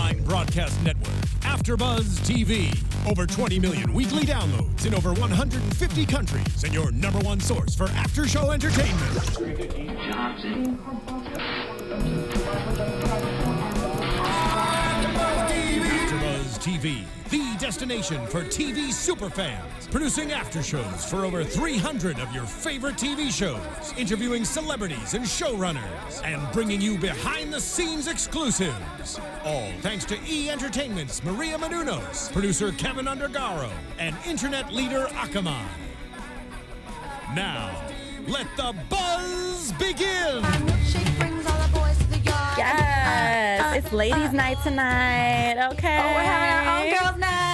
online broadcast network, AFTERBUZZ TV. Over 20 million weekly downloads in over 150 countries, and your #1 source for after-show entertainment. AFTERBUZZ TV, the destination for TV superfans, producing after-shows for over 300 of your favorite TV shows, interviewing celebrities and showrunners, and bringing you behind-the-scenes exclusives. All thanks to E! Entertainment's Maria Menounos, producer Kevin Undergaro, and internet leader Akamai. Now, let the buzz begin! Yes, it's ladies' night tonight, okay? Oh, we're having our own girls' night!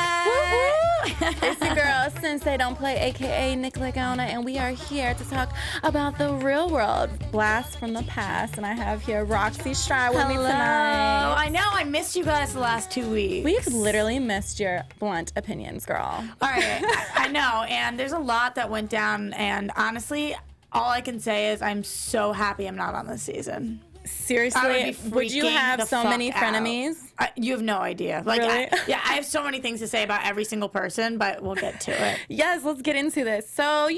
It's your girl, Sensei Don't Play, aka Nicolette Gaona, and we are here to talk about the real world, blast from the past. And I have here Roxy, Striar with me tonight. I know, I missed you guys the last 2 weeks. We've literally missed your blunt opinions, girl. All right, I know, and there's a lot that went down, and honestly, all I can say is I'm so happy I'm not on this season. Seriously, would you have so many frenemies? You have no idea. Like, really? I have so many things to say about every single person, but we'll get to it. Yes, let's get into this. So,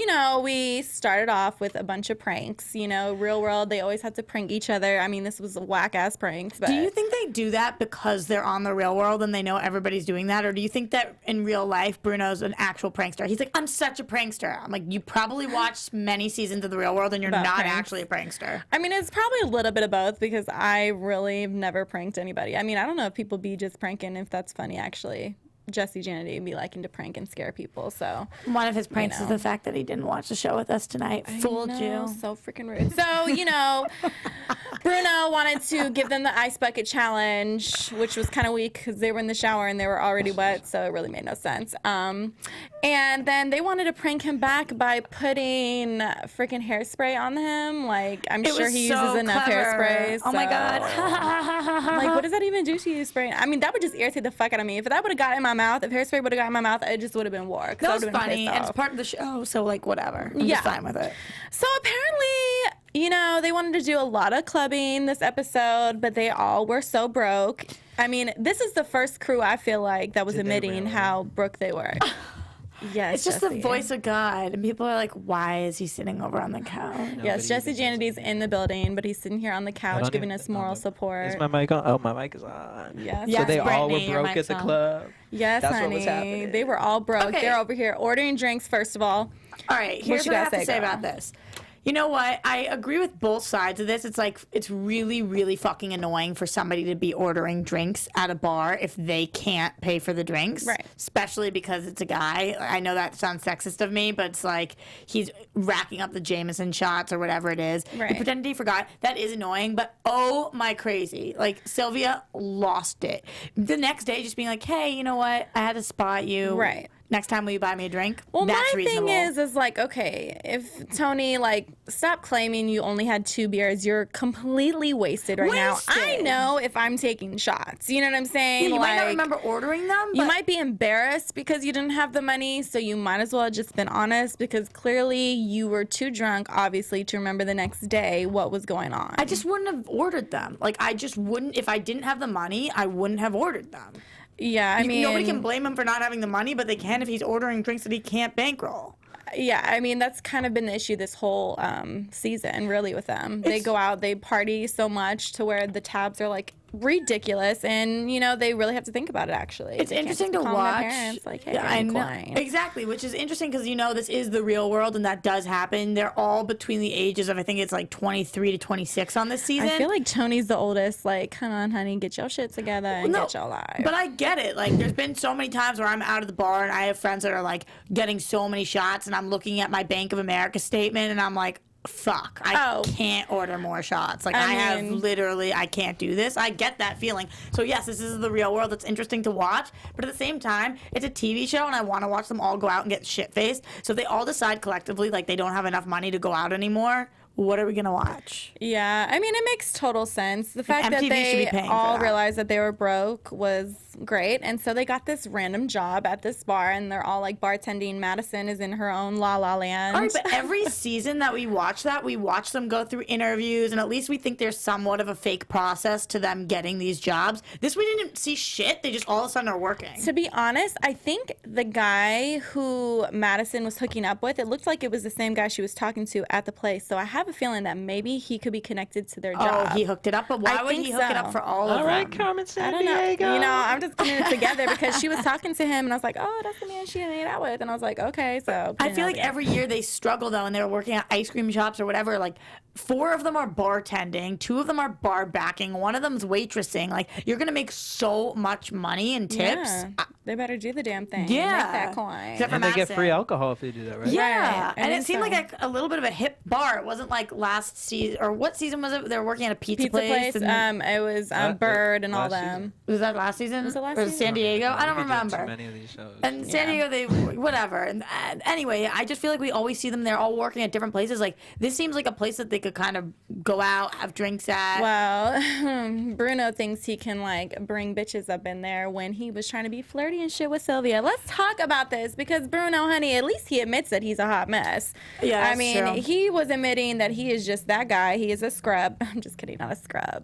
we started off with a bunch of pranks. Real world, they always have to prank each other. I mean, this was a whack-ass pranks. But do you think they do that because they're on the real world and they know everybody's doing that? Or do you think that in real life, Bruno's an actual prankster? He's like, I'm such a prankster. I'm like, you probably watched many seasons of the real world and you're not actually a prankster. I mean, it's probably a little bit of both because I really have never pranked anybody. I mean, I don't know if people be just pranking, if that's funny, actually. Jesse Janity be liking to prank and scare people, so. One of his pranks is the fact that he didn't watch the show with us tonight. Fooled you. So freaking rude. So, Bruno wanted to give them the ice bucket challenge, which was kind of weak because they were in the shower and they were already wet, so it really made no sense. And then they wanted to prank him back by putting freaking hairspray on him. Like, I'm sure he uses enough hairspray. Oh my God. Like, what does that even do to you, spraying? I mean, that would just irritate the fuck out of me. If that would have got in my mouth, if hairspray would have got in my mouth, it just would have been war. That was funny, and it's part of the show, so, like, whatever. I'm just fine with it. So, apparently, they wanted to do a lot of clubbing this episode, but they all were so broke. I mean, this is the first crew, I feel like, that was admitting how broke they were. Yes, it's just the voice of God, and people are like, "Why is he sitting over on the couch?" Yes, Jesse Janity's in the building, but he's sitting here on the couch giving us moral support. Is my mic on? Oh, my mic is on. Yes. So they all were Brittany, broke at the club. Yes, That's honey. what was happening. They were all broke. Okay. They're over here ordering drinks. First of all, right. Here's what I have to say about this. You know what? I agree with both sides of this. It's like, it's really, really fucking annoying for somebody to be ordering drinks at a bar if they can't pay for the drinks. Right. Especially because it's a guy. I know that sounds sexist of me, but it's like he's racking up the Jameson shots or whatever it is. Right. He pretended he forgot. That is annoying, but oh my crazy. Like, Sylvia lost it. The next day, just being like, hey, you know what? I had to spot you. Right. Next time will you buy me a drink? well, That's my reasonable. thing is like, okay, if Tony, like, stop claiming you only had 2 beers. You're completely wasted right now. I know if I'm taking shots. You know what I'm saying? Yeah, you might not Like, remember ordering them. But you might be embarrassed because you didn't have the money, so you might as well have just been honest because clearly you were too drunk, obviously, to remember the next day what was going on. I just wouldn't have ordered them. Like, I just wouldn't. If I didn't have the money, I wouldn't have ordered them. Yeah, I mean, nobody can blame him for not having the money, but they can if he's ordering drinks that he can't bankroll. Yeah, I mean, that's kind of been the issue this whole season, really, with them. They go out, they party so much to where the tabs are, like, ridiculous, and, they really have to think about it, actually. It's interesting to watch. Their parents, like, hey, I know. Klein. Exactly, which is interesting because, this is the real world, and that does happen. They're all between the ages of, I think it's like 23 to 26 on this season. I feel like Tony's the oldest. Like, come on, honey, get your shit together and get your life. But I get it. Like, there's been so many times where I'm out of the bar and I have friends that are, like, getting so many shots, and I'm looking at my Bank of America statement, and I'm like, fuck, I can't order more shots. Like, I can't do this. I get that feeling. So, yes, this is the real world. It's interesting to watch. But at the same time, it's a TV show, and I want to watch them all go out and get shit-faced. So if they all decide collectively, like, they don't have enough money to go out anymore, what are we gonna watch? Yeah, I mean, it makes total sense. The fact that MTV should be they paying for all that. realized that they were broke was great, and so they got this random job at this bar, and they're all like bartending. Madison is in her own La La Land. All right, but every season that we watch them go through interviews, and at least we think there's somewhat of a fake process to them getting these jobs. This we didn't see shit. They just all of a sudden are working. To be honest, I think the guy who Madison was hooking up with, it looked like it was the same guy she was talking to at the place. So I have a feeling that maybe he could be connected to their job. Oh, he hooked it up, but why I would think he hook it up so. for all of All right, them? Carmen I San don't know. Diego. You know, I'm just putting it together because she was talking to him, and I was like, oh, that's the man she made out with. And I was like, okay, so. I feel like every year they struggle though, and they're working at ice cream shops or whatever. Like 4 of them are bartending, 2 of them are bar backing, 1 of them's waitressing. Like you're gonna make so much money in tips. Yeah, they better do the damn thing. Yeah. Make that coin. Except for And they get Madison. free alcohol if they do that, right? Yeah, Right. I and it think seemed so. like a little bit of a hip bar. It wasn't like last season, or what season was it? They were working at a pizza place. And It was That- Bird and all last them. season? was that last season? Was it last or season? San Diego? I don't We've been doing remember. Too many of these shows. And San Diego, they whatever. And anyway, I just feel like we always see them. They're all working at different places. Like this seems like a place that they could kind of go out, have drinks at. Well, Bruno thinks he can like bring bitches up in there when he was trying to be flirty and shit with Sylvia. Let's talk about this because Bruno, honey, at least he admits that he's a hot mess. Yeah, I that's mean, true. he was admitting that he is just that guy. He is a scrub. I'm just kidding, not a scrub,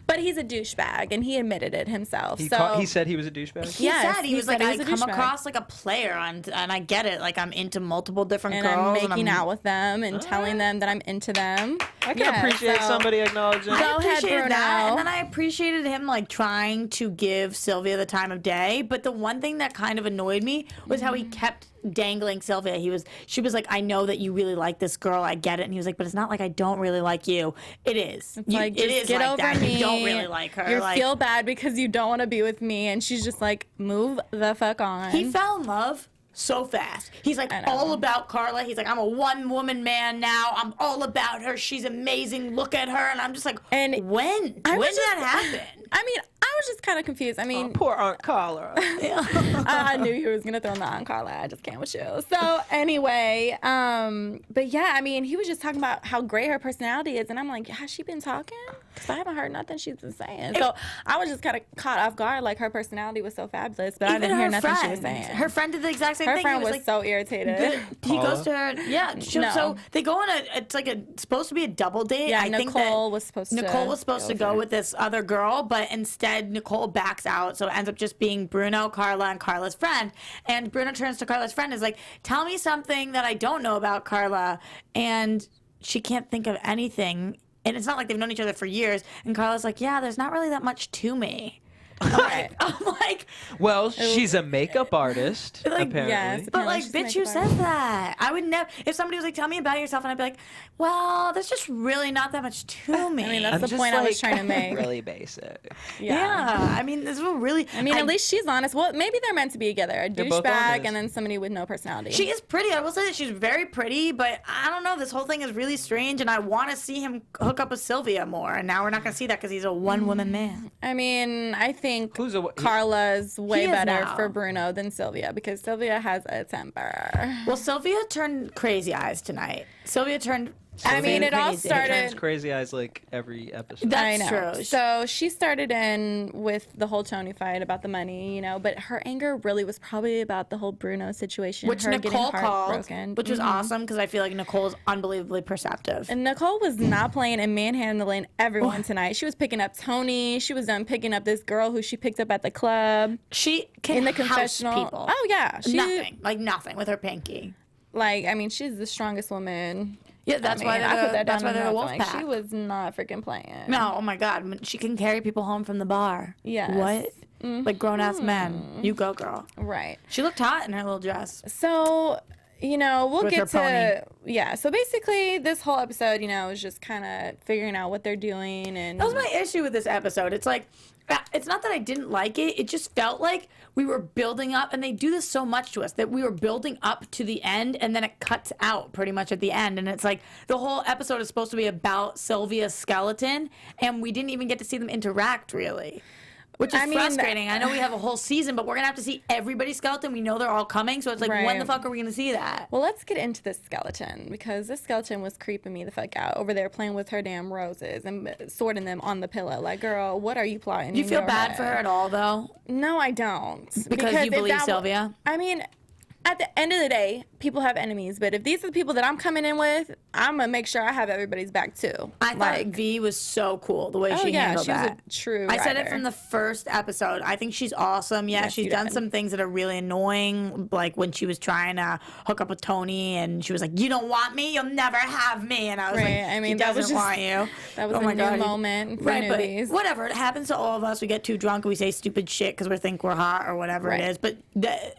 but he's a douchebag, and he admitted it himself. He said he was a douchebag. He Yes, said he he was said like, he I was a come douchebag. across like a player, and I get it. Like I'm into multiple different and girls, I'm making out with them and telling them that I'm into them. I can appreciate somebody acknowledging. Go I ahead, appreciated that, Bruno. and then I appreciated him like trying to give Sylvia the time of day. But the one thing that kind of annoyed me was how he kept dangling Sylvia. She was like, I know that you really like this girl. I get it. And he was like, but it's not like I don't really like you. It is. It's like, it just is get like over that. me. You don't really like her. You like, feel bad because you don't want to be with me, and she's just like, move the fuck on. he fell in love so fast. He's like I know. all about Carla. He's like, I'm a one-woman man now. I'm all about her. She's amazing. Look at her. And I'm just like, And when did that happen? I mean, I was just kind of confused. I mean, Poor Aunt Carla. I knew he was gonna throw in the Aunt Carla. I just can't with you. So anyway, but yeah, I mean, he was just talking about how great her personality is, and I'm like, has she been talking? Because I haven't heard nothing she's been saying. So I was just kind of caught off guard, like her personality was so fabulous, but I Even didn't hear her nothing she friend. was saying. Her friend did the exact same Her thing. friend He was like, so irritated. he Paula? goes to her. Yeah. No. So they go on it's like supposed to be a double date. Yeah, I think Nicole that was supposed to Nicole was supposed go to go with her. with this other girl, but instead Nicole backs out. So it ends up just being Bruno, Carla, and Carla's friend. And Bruno turns to Carla's friend and is like, tell me something that I don't know about Carla. And she can't think of anything. And it's not like they've known each other for years. And Carla's like, yeah, there's not really that much to me. Right. I'm like, Well, she's a makeup artist, Like, apparently. yes. but Apparently like, she's bitch, who makeup says artist. that? I would never. If somebody was like, tell me about yourself, and I'd be like, well, there's just really not that much to me. I mean, that's I'm the just point I was like, trying to make. Really basic. yeah. I mean, this is really. I mean, at least she's honest. Well, maybe they're meant to be together. A both douchebag honest. and then somebody with no personality. She is pretty. I will say that she's very pretty, but I don't know. This whole thing is really strange, and I want to see him hook up with Sylvia more. And now we're not going to see that because he's a one-woman man. I mean, I think Who's a- Carla's way He is better now. for Bruno than Sylvia because Sylvia has a temper. Well, Sylvia turned crazy eyes tonight. Sylvia turned. I mean, it all crazy. started- Turns crazy eyes like every episode. That's I know. true. So she started in with the whole Tony fight about the money, you know, but her anger really was probably about the whole Bruno situation, Which her Nicole getting called, heartbroken. which was awesome because I feel like Nicole is unbelievably perceptive. And Nicole was not playing and manhandling everyone tonight. She was picking up Tony. She was done picking up this girl who she picked up at the club. She can In the house confessional. people. Oh, yeah. She, Nothing with her pinky. Like, I mean, she's the strongest woman. Yeah, that's why I put they're that that's down why in they're the notes. wolf Like, pack. she was not freaking playing. No, oh my God, she can carry people home from the bar. Yes. What? Like grown ass men. You go, girl. Right. She looked hot in her little dress. So, you know, we'll With get her to yeah. So basically, this whole episode, you know, is just kind of figuring out what they're doing, and That was my issue with this episode. It's like, it's not that I didn't like it. It just felt like we were building up, and they do this so much to us that we were building up to the end, and then it cuts out pretty much at the end. And it's like the whole episode is supposed to be about Sylvia's skeleton, and we didn't even get to see them interact really. Which is frustrating. I know we have a whole season, but we're going to have to see everybody's skeleton. We know they're all coming, so it's like, when the fuck are we going to see that? Well, let's get into this skeleton, because this skeleton was creeping me the fuck out over there playing with her damn roses and sorting them on the pillow. Like, girl, what are you plotting? Do you feel bad for her at all, though? No, I don't. Because you believe Sylvia? I mean, at the end of the day, people have enemies, but if these are the people that I'm coming in with, I'm going to make sure I have everybody's back, too. I thought V was so cool, the way she handled that. She was a true I said it writer. from the first episode. I think she's awesome. Yeah, Yes, she's you done did. some things that are really annoying, like when she was trying to hook up with Tony, and she was like, "You don't want me, you'll never have me." And I was like, I mean, he that was doesn't just, want you. That was Oh a my new God. moment for Right, newbies. but whatever. It happens to all of us. We get too drunk and we say stupid shit because we think we're hot or whatever it is. But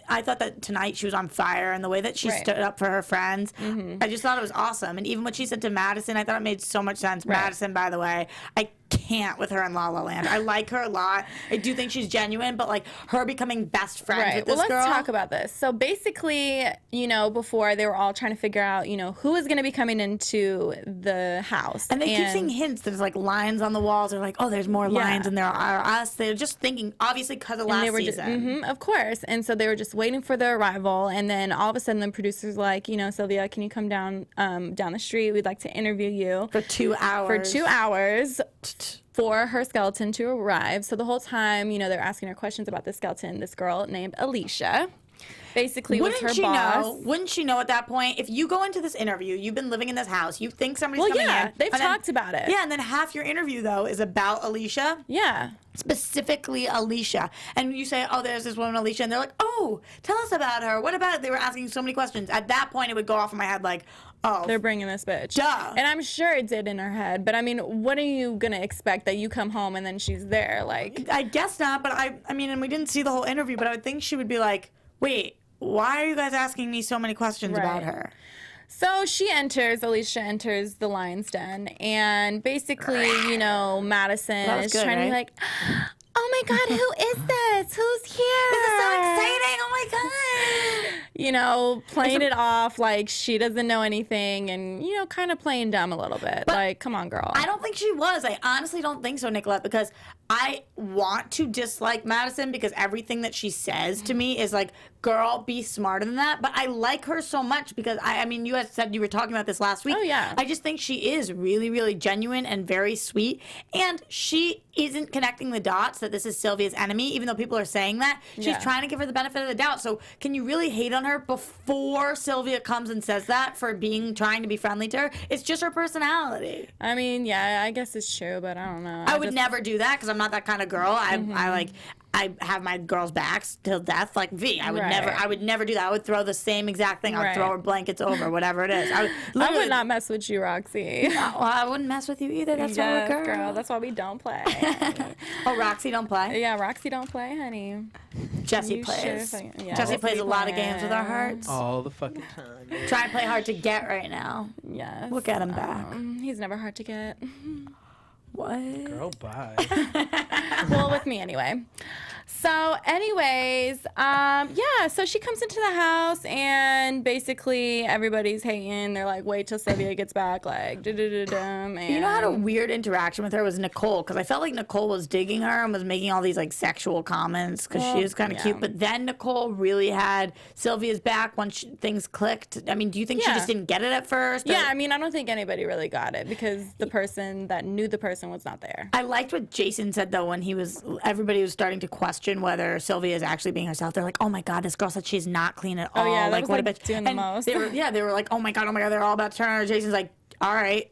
I thought that tonight she was on fire, and the way that she stood up for her friends, I just thought it was awesome. And even what she said to Madison, I thought it made so much sense. Madison, by the way, I can't with her in La La Land. I like her a lot. I do think she's genuine, but like her becoming best friends with this well, girl. let's talk about this. So basically, before they were all trying to figure out, who is going to be coming into the house. And they keep seeing hints. There's like lines on the walls. They're like, oh, there's more lines than there are us. They're just thinking, obviously, because of last season. Of course. And so they were just waiting for their arrival. And then all of a sudden, the producer's like, Sylvia, can you come down the street? We'd like to interview you For 2 hours. For 2 hours. For her skeleton to arrive. So the whole time, they're asking her questions about this skeleton. This girl named Alicia basically was her boss. Wouldn't she know at that point? If you go into this interview, you've been living in this house, you think somebody's coming in. They've talked about it. Yeah, and then half your interview, though, is about Alicia. Yeah. Specifically Alicia. And you say, oh, there's this woman, Alicia, and they're like, oh, tell us about her. What about it? They were asking so many questions. At that point, it would go off in my head like, oh. They're bringing this bitch. Duh. And I'm sure it did in her head. But I mean, what are you going to expect that you come home and then she's there? Like, I guess not, but I mean, and we didn't see the whole interview, but I would think she would be like, wait, why are you guys asking me so many questions about her? So Alicia enters the lion's den, and basically, Madison is trying to be like, oh my God, who is this? Who's here? This is so exciting. Oh my God. Playing it off like she doesn't know anything and, kind of playing dumb a little bit. But like, come on, girl. I don't think she was. I honestly don't think so, Nicolette, because I want to dislike Madison because everything that she says to me is like, girl, be smarter than that. But I like her so much because, I mean, you guys said you were talking about this last week. Oh, yeah. I just think she is really, really genuine and very sweet. And she isn't connecting the dots that this is Sylvia's enemy, even though people are saying that. She's trying to give her the benefit of the doubt. So can you really hate on her before Sylvia comes and says that for trying to be friendly to her? It's just her personality. I mean, yeah, I guess it's true, but I don't know. I would never do that because I'm not that kind of girl. I have my girls' backs till death, like V. I would never do that. I would throw the same exact thing. I'd throw her blankets over, whatever it is. I would not mess with you, Roxy. No, well, I wouldn't mess with you either. That's why we're girl. That's why we don't play. Oh, Roxy don't play? Yeah, Roxy don't play, honey. Jessie plays. Jessie plays a lot of games with our hearts. All the fucking time. Trying to play hard to get right now. Yes. We'll get him back. He's never hard to get. What? Girl, bye. Well, with me anyway. So anyways, so she comes into the house and basically everybody's hating. They're like, wait till Sylvia gets back, like, and you know, I had a weird interaction with her was Nicole, because I felt like Nicole was digging her and was making all these like sexual comments because she was kind of cute. But then Nicole really had Sylvia's back once things clicked. I mean, do you think she just didn't get it at first? Yeah, I mean, I don't think anybody really got it because the person that knew the person was not there. I liked what Jason said though when everybody was starting to question whether Sylvia is actually being herself. They're like, oh my God, this girl said she's not clean at all. Oh yeah, that was what like a bitch. doing the most. They were like, oh my God, they're all about to turn on her. Jason's like, all right,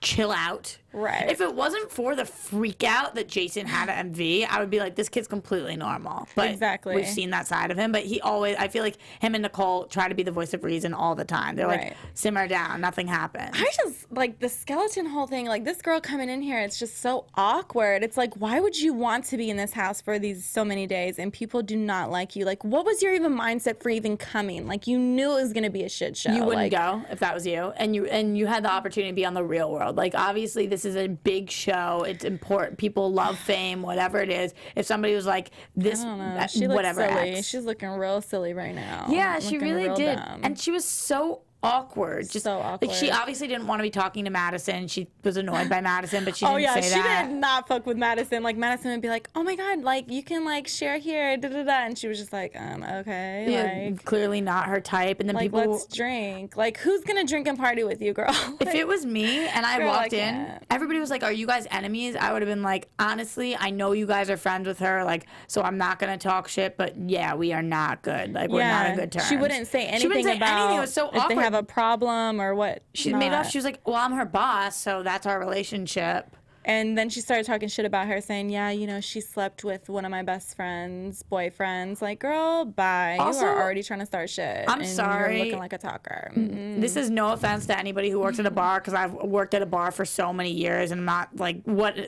chill out. Right. If it wasn't for the freak out that Jason had at MV, I would be like, this kid's completely normal. But exactly. We've seen that side of him. But I feel like him and Nicole try to be the voice of reason all the time. They're like, simmer down, nothing happened. I just, like, the skeleton whole thing, like, this girl coming in here, it's just so awkward. It's like, why would you want to be in this house for these so many days and people do not like you? Like, what was your even mindset for even coming? Like, you knew it was going to be a shit show. You wouldn't go if that was you. And you had the opportunity to be on the Real World. Like, obviously, this is a big show. It's important. People love fame, whatever it is. If somebody was like this, I don't know. She looks whatever. silly. She's looking real silly right now. Yeah, she looking really real did. dumb. And she was so awkward. Just so awkward. Like, she obviously didn't want to be talking to Madison. She was annoyed by Madison, but she didn't say she that. did not fuck with Madison. Like, Madison would be like, oh my God, like, you can, like, share here, da-da-da. And she was just like, okay. Yeah, Like, clearly not her type. And then like, people... let's drink. Like, who's going to drink and party with you, girl? If it was me and I Girl, walked I in, can't. everybody was like, are you guys enemies? I would have been like, honestly, I know you guys are friends with her, like, so I'm not going to talk shit, but yeah, we are not good. Like, we're not on good terms. She wouldn't say anything She wouldn't say about anything. It was so if awkward. they have a problem or what. She made up. She was like, well, I'm her boss, so that's our relationship. And then she started talking shit about her, saying, yeah, you know, she slept with one of my best friend's boyfriends. Like, girl, bye. Also, you are already trying to start shit. I'm and sorry. You're looking like a talker. Mm-mm. This is no offense to anybody who works at a bar, because I've worked at a bar for so many years, and I'm not like,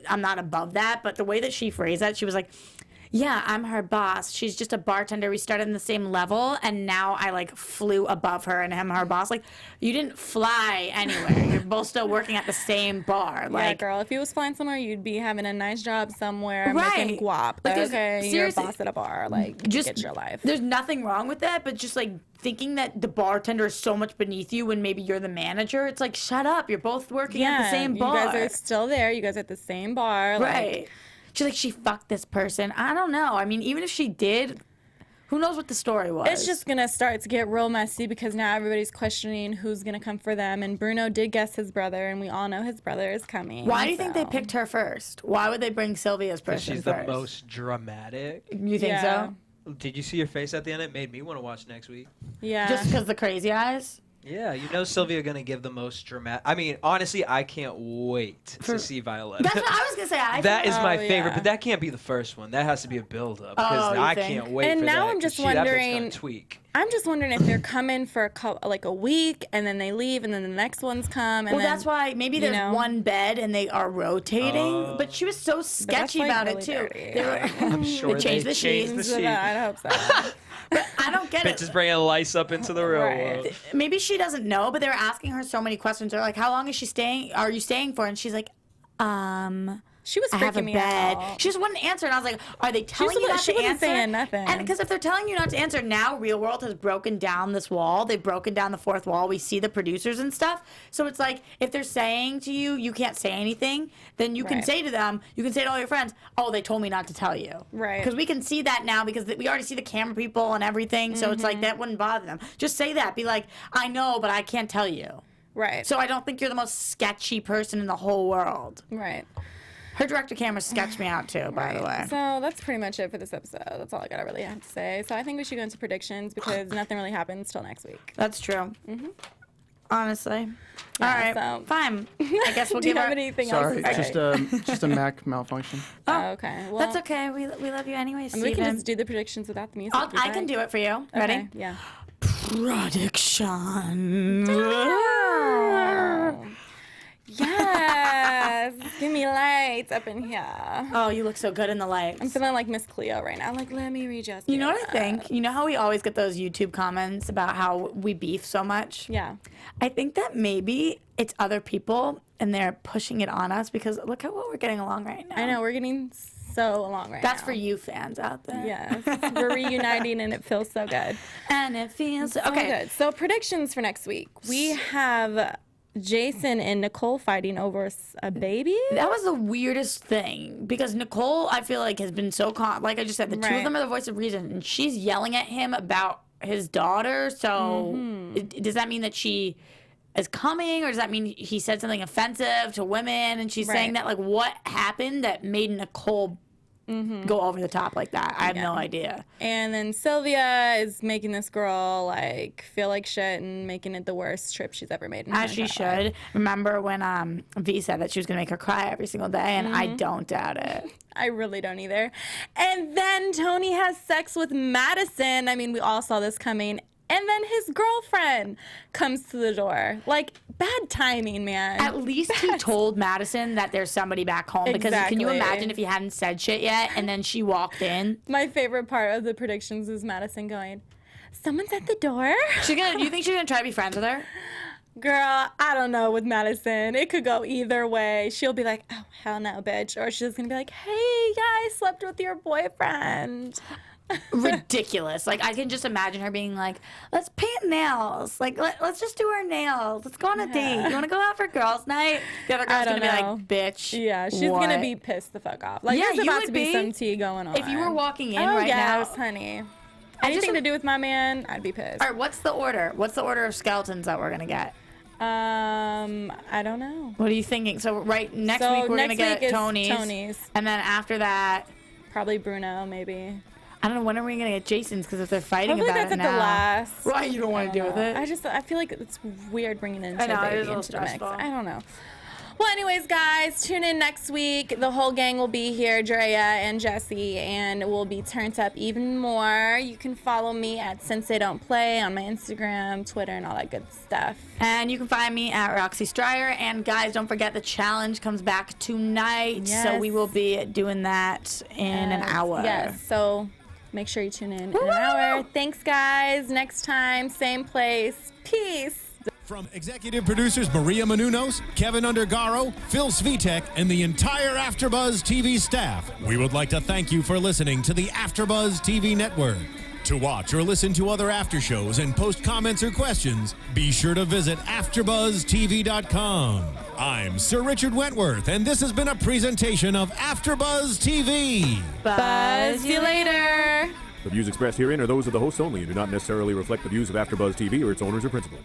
I'm not above that. But the way that she phrased that, she was like, yeah, I'm her boss. She's just a bartender. We started in the same level, and now I, like, flew above her and am her boss. Like, you didn't fly anywhere. You're both still working at the same bar. Like, Yeah, girl, if you was flying somewhere, you'd be having a nice job somewhere, Right. making guap. Like, there's- Okay, you're a seriously, boss at a bar. Like, just get your life. There's nothing wrong with that, but just, like, thinking that the bartender is so much beneath you when maybe you're the manager, it's like, shut up. You're both working at the same bar. You guys are still there. You guys are at the same bar. Right. Like, She's like, she fucked this person. I don't know. I mean, even if she did, who knows what the story was? it's just going to start to get real messy because now everybody's questioning who's going to come for them. And Bruno did guess his brother, and we all know his brother is coming. Why do you think they picked her first? Why would they bring Sylvia's person She's first? the most dramatic. You think so? Did you see your face at the end? It made me want to watch next week. Yeah. Just because the crazy eyes? Yeah, you know Sylvia gonna give the most dramatic. I mean, honestly, I can't wait to see Violetta. That's what I was going to say. That is my Oh, favorite, yeah. but that can't be the first one. That has to be a build-up because you I think? can't wait And for now that. I'm just 'cause that bitch gonna wondering- tweak. I'm just wondering if they're coming for like a week and then they leave and then the next ones come. And Well, then, that's why maybe there's know? one bed and they are rotating. But she was so that's, sketchy like, about really it, too. dirty. They were, I'm sure they changed the changed sheets. the sheet. I hope so. But I don't get it. Bitches bringing lice up into the real Right. world. Maybe she doesn't know, but they were asking her so many questions. They're like, how long is she staying? Are you staying for? And she's like, She was I have a freaking me bed. out. She just wouldn't answer. And I was like, are they telling you not she to wasn't answer? saying nothing. And because if they're telling you not to answer, now Real World has broken down this wall. They've broken down the fourth wall. We see the producers and stuff. So it's like, if they're saying to you, you can't say anything, then you can Right. say to them, you can say to all your friends, oh, they told me not to tell you. Right. Because we can see that now because we already see the camera people and everything. So it's like, that wouldn't bother them. Just say that. Be like, I know, but I can't tell you. Right. So I don't think you're the most sketchy person in the whole world. Right. Her director camera sketched me out too, by the way. So that's pretty much it for this episode. That's all I gotta really have to say. So I think we should go into predictions because nothing really happens till next week. That's true. Honestly. Yeah, All right. so- Fine. I guess we'll Do you give have her. anything Sorry, else to say? just a Mac malfunction. Oh, okay. Well, That's okay. We love you anyway, I mean, we can Steven. just do the predictions without the music. I can do it for you. Ready? Okay, yeah. Prediction. Yes. Give me lights up in here. Oh, you look so good in the lights. I'm feeling like Miss Cleo right now. Like, let me read You know what I think? You know how we always get those YouTube comments about how we beef so much? Yeah. I think that maybe it's other people and they're pushing it on us because look at what we're getting along right now. I know. We're getting so along right That's now. for you fans out there. Yes. We're reuniting and it feels so good. And it feels So good. So predictions for next week. We have Jason and Nicole fighting over a baby. That was the weirdest thing because Nicole, I feel like, has been so like I just said, the two of Right. them are the voice of reason, and she's yelling at him about his daughter. So does that mean that she is coming, or does that mean he said something offensive to women? And she's saying Right. that, like, what happened that made Nicole go over the top like that? I have no idea. And then Sylvia is making this girl like feel like shit and making it the worst trip she's ever made in her As she entire life. should. Remember when V said that she was gonna make her cry every single day, and I don't doubt it. I really don't either. And then Tony has sex with Madison. I mean, we all saw this coming. And then his girlfriend comes to the door. Like, bad timing, man. At least he told Madison that there's somebody back home because can you Exactly. imagine if he hadn't said shit yet and then she walked in? My favorite part of the predictions is Madison going, someone's at the door? Do you think she's gonna try to be friends with her? Girl, I don't know with Madison. It could go either way. She'll be like, oh, hell no, bitch. Or she's gonna be like, hey, yeah, I slept with your boyfriend. ridiculous. Like, I can just imagine her being like, let's paint nails. Like, let's just do our nails. Let's go on a date. You want to go out for girls' night? The other girl's going to be like, bitch. Yeah, she's going to be pissed the fuck off. Like, there's about to be some tea going on. If you were walking in right now. Yes, honey. Anything to do with my man, I'd be pissed. All right, what's the order? What's the order of skeletons that we're going to get? I don't know. What are you thinking? So next week we're going to get Tony's. And then after that, probably Bruno, maybe. I don't know, when are we going to get Jason's? Because if they're fighting Hopefully about it now. that's at the last. Right, you don't want to deal with it? I feel like it's weird bringing in I know, baby it is a little into the mix. stressful. I don't know. Well, anyways, guys, tune in next week. The whole gang will be here, Drea and Jesse, and we'll be turned up even more. You can follow me at Sensei Don't Play on my Instagram, Twitter, and all that good stuff. And you can find me at Roxy Striar. And guys, don't forget the challenge comes back tonight. Yes. So we will be doing that in an hour. Yes, so make sure you tune in an hour. Thanks, guys. Next time, same place. Peace. From executive producers Maria Menounos, Kevin Undergaro, Phil Svitek, and the entire AfterBuzz TV staff, we would like to thank you for listening to the AfterBuzz TV network. To watch or listen to other after shows and post comments or questions, be sure to visit AfterBuzzTV.com. I'm Sir Richard Wentworth, and this has been a presentation of AfterBuzz TV. Buzz you later. The views expressed herein are those of the hosts only and do not necessarily reflect the views of AfterBuzz TV or its owners or principals.